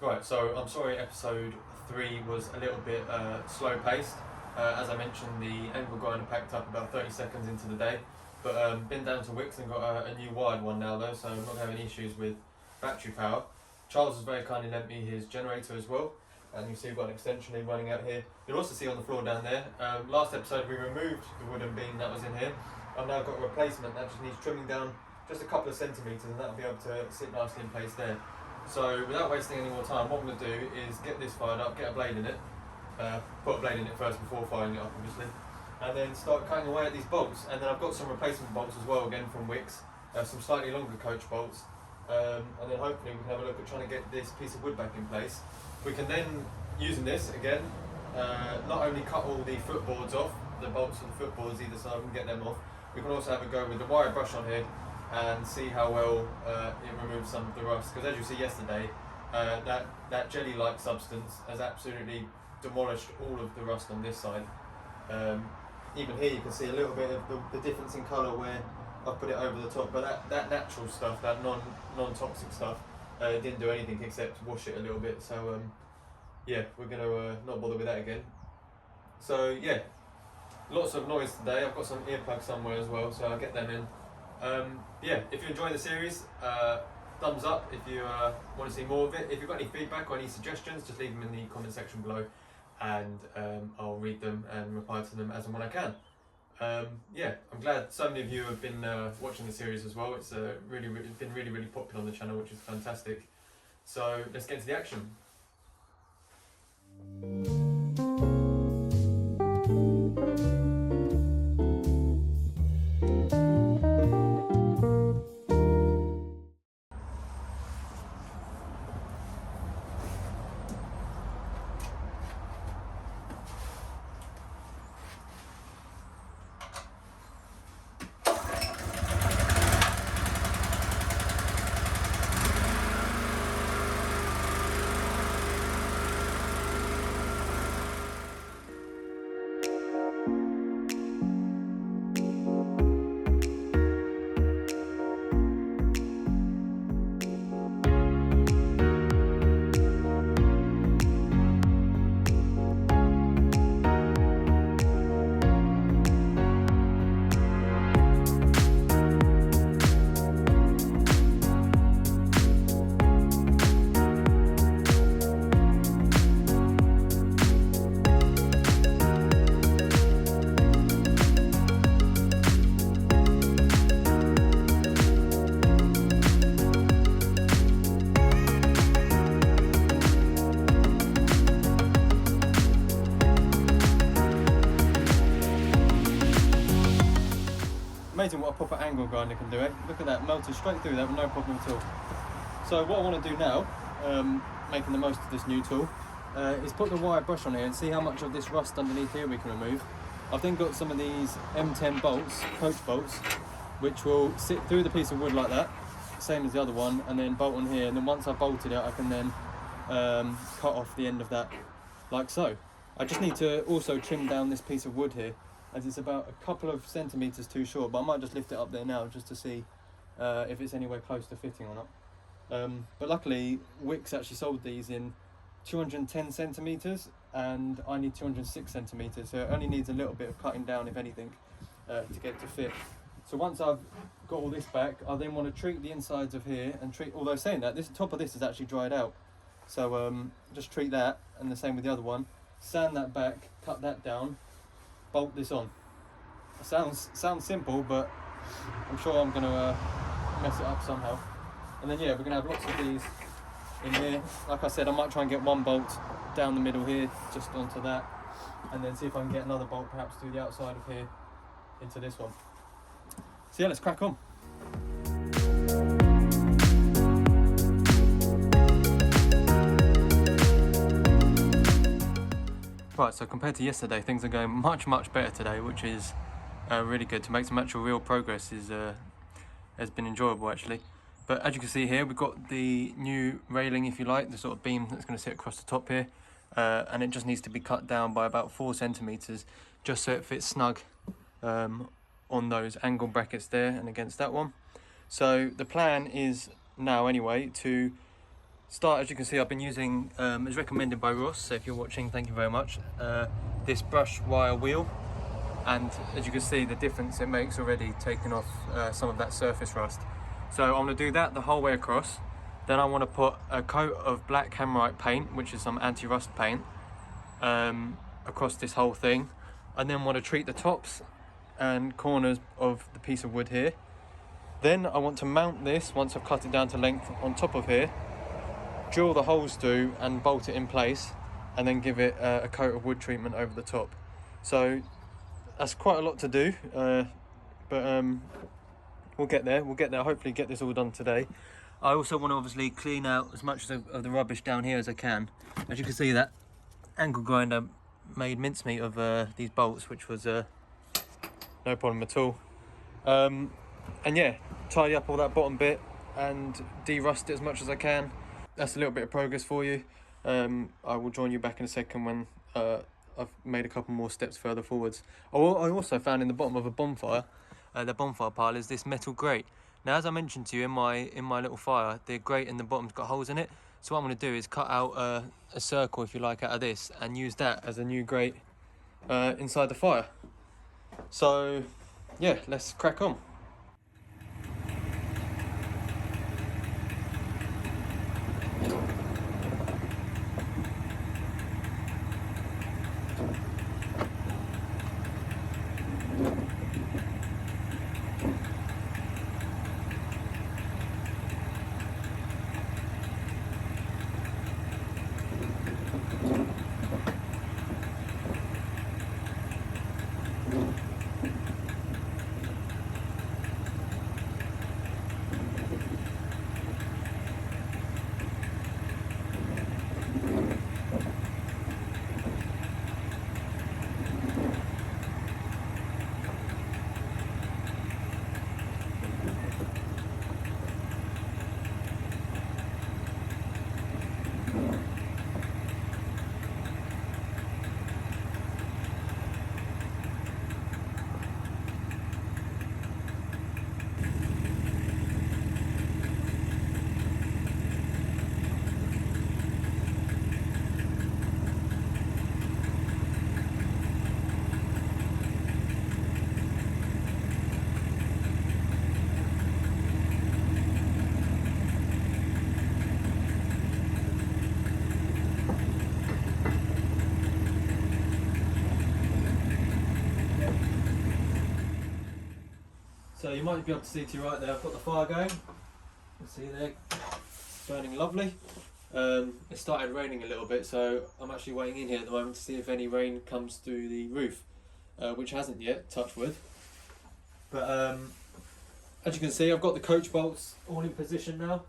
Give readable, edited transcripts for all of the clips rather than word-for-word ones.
Right, so I'm sorry episode 3 was a little bit slow paced. As I mentioned, the angle grinder packed up about 30 seconds into the day, but been down to Wicks and got a new wired one now though, so I'm not having issues with battery power. Charles has very kindly lent me his generator as well, and you see we've got an extension lead running out here. You'll also see on the floor down there, last episode we removed the wooden beam that was in here. I've now got a replacement that just needs trimming down just a couple of centimetres, and that'll be able to sit nicely in place there. So without wasting any more time, what I'm going to do is get this fired up, get a blade in it, put a blade in it first before firing it up obviously, and then start cutting away at these bolts. And then I've got some replacement bolts as well, again from Wicks, some slightly longer coach bolts, and then hopefully we can have a look at trying to get this piece of wood back in place. We can then, using this again, not only cut all the footboards off, the bolts of the footboards either side, we can get them off. We can also have a go with the wire brush on here and see how well it removes some of the rust, because as you see yesterday, that jelly-like substance has absolutely demolished all of the rust on this side. Even here you can see a little bit of the difference in colour where I've put it over the top, but that natural stuff, that non-toxic stuff, didn't do anything except wash it a little bit. So yeah, we're going to not bother with that again. So yeah, lots of noise today. I've got some earplugs somewhere as well, so I'll get them in. Yeah, if you're enjoying the series, thumbs up if you want to see more of it. If you've got any feedback or any suggestions, just leave them in the comment section below, and I'll read them and reply to them as and when I can. Yeah, I'm glad so many of you have been watching the series as well. It's been really popular on the channel, which is fantastic. So let's get into the action. Amazing what a proper angle grinder can do, eh? Look at that, melted straight through that with no problem at all. So what I want to do now, making the most of this new tool, is put the wire brush on here and see how much of this rust underneath here we can remove. I've then got some of these M10 bolts, coach bolts, which will sit through the piece of wood like that, same as the other one, and then bolt on here, and then once I've bolted it I can then cut off the end of that like so. I just need to also trim down this piece of wood here, as it's about a couple of centimetres too short, but I might just lift it up there now just to see if it's anywhere close to fitting or not. But luckily Wicks actually sold these in 210 centimetres and I need 206 centimetres, so it only needs a little bit of cutting down if anything to get it to fit. So once I've got all this back, I then want to treat the insides of here and treat, although saying that, this top of this is actually dried out, so just treat that, and the same with the other one, sand that back, cut that down, bolt this on. It sounds simple, but I'm sure I'm going to mess it up somehow. And then yeah, we're going to have lots of these in here. Like I said, I might try and get one bolt down the middle here, just onto that, and then see if I can get another bolt perhaps through the outside of here into this one. So yeah, let's crack on. Right, so compared to yesterday, things are going much better today, which is really good. To make some actual real progress has been enjoyable actually. But as you can see here, we've got the new railing, if you like, the sort of beam that's going to sit across the top here, and it just needs to be cut down by about 4 centimetres just so it fits snug on those angle brackets there and against that one. So the plan is now anyway to start, as you can see, I've been using, as recommended by Ross, so if you're watching, thank you very much, this brush wire wheel. And as you can see, the difference it makes already, taking off some of that surface rust. So I'm going to do that the whole way across. Then I want to put a coat of black hammerite paint, which is some anti-rust paint, across this whole thing. And then want to treat the tops and corners of the piece of wood here. Then I want to mount this, once I've cut it down to length, on top of here, drill the holes through and bolt it in place, and then give it a coat of wood treatment over the top. So that's quite a lot to do, but we'll get there. Hopefully get this all done today. I also want to obviously clean out as much of the rubbish down here as I can. As you can see, that angle grinder made mincemeat of these bolts, which was no problem at all. And yeah, tidy up all that bottom bit and de-rust it as much as I can. That's a little bit of progress for you. I will join you back in a second when I've made a couple more steps further forwards. I also found in the bottom of a bonfire, the bonfire pile, is this metal grate. Now, as I mentioned to you in my little fire, the grate in the bottom's got holes in it. So what I'm going to do is cut out a circle, if you like, out of this and use that as a new grate inside the fire. So yeah, let's crack on. So you might be able to see to your right there, I've got the fire going. You see there, it's burning lovely. It started raining a little bit, so I'm actually waiting in here at the moment to see if any rain comes through the roof, which hasn't yet, touch wood. But as you can see, I've got the coach bolts all in position now.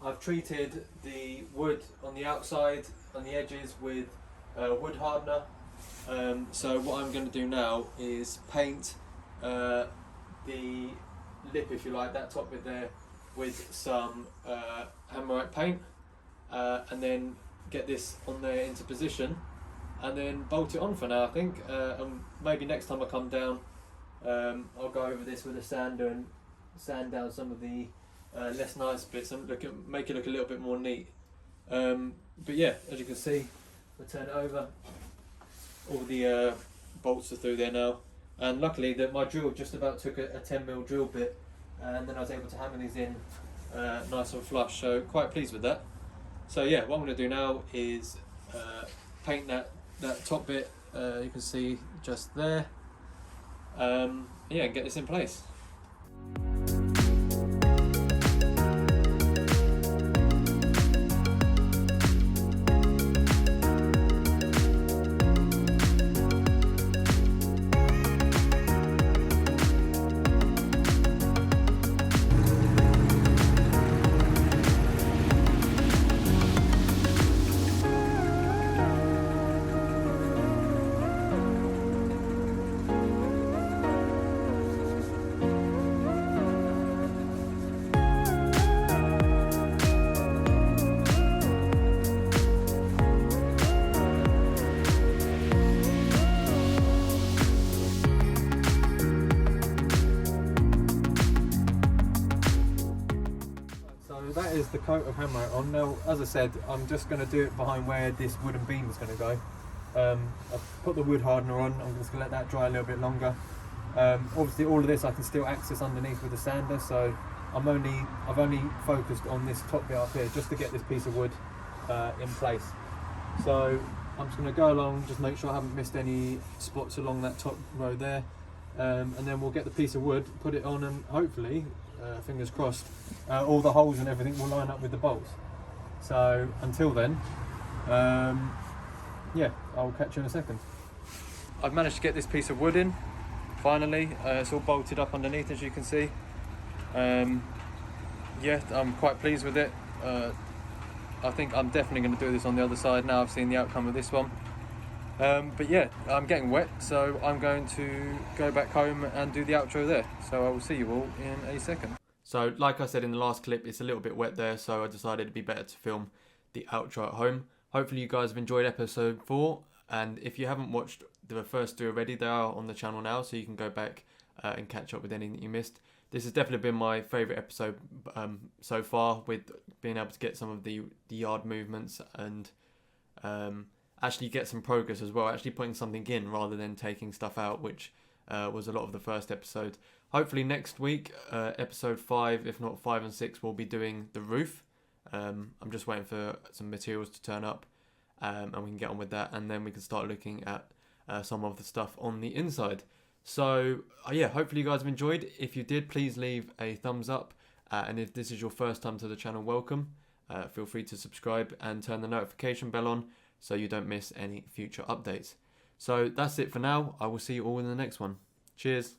I've treated the wood on the outside, on the edges, with wood hardener. So what I'm going to do now is paint the lip, if you like, that top bit there, with some hammerite paint, and then get this on there into position, and then bolt it on for now, I think. And maybe next time I come down, I'll go over this with a sander and sand down some of the less nice bits and make it look a little bit more neat. But yeah, as you can see, I turn it over, all the bolts are through there now. And luckily that my drill just about took a 10mm drill bit, and then I was able to hammer these in nice and flush, so quite pleased with that. So yeah, what I'm going to do now is paint that top bit, you can see just there, yeah, and get this in place. that is the coat of hammer on. Now, as I said, I'm just going to do it behind where this wooden beam is going to go. I've put the wood hardener on. I'm just going to let that dry a little bit longer. Obviously, all of this I can still access underneath with the sander, so I've only focused on this top bit up here just to get this piece of wood in place. So I'm just going to go along, just make sure I haven't missed any spots along that top row there, and then we'll get the piece of wood, put it on, and hopefully, fingers crossed, all the holes and everything will line up with the bolts. So until then, yeah, I'll catch you in a second. I've managed to get this piece of wood in, finally. It's all bolted up underneath, as you can see. Yeah, I'm quite pleased with it. I think I'm definitely going to do this on the other side now I've seen the outcome of this one. But yeah, I'm getting wet, so I'm going to go back home and do the outro there. So I will see you all in a second. So like I said in the last clip, it's a little bit wet there, so I decided it'd be better to film the outro at home. Hopefully you guys have enjoyed episode 4, and if you haven't watched the first 2 already, they are on the channel now, so you can go back and catch up with anything that you missed. This has definitely been my favourite episode so far, with being able to get some of the yard movements and actually get some progress as well, actually putting something in rather than taking stuff out, which was a lot of the first episode. Hopefully next week, episode 5, if not 5 and 6, we'll be doing the roof. I'm just waiting for some materials to turn up, and we can get on with that, and then we can start looking at some of the stuff on the inside. So yeah, hopefully you guys have enjoyed. If you did, please leave a thumbs up, and if this is your first time to the channel, welcome. Feel free to subscribe and turn the notification bell on so you don't miss any future updates. So that's it for now. I will see you all in the next one. Cheers.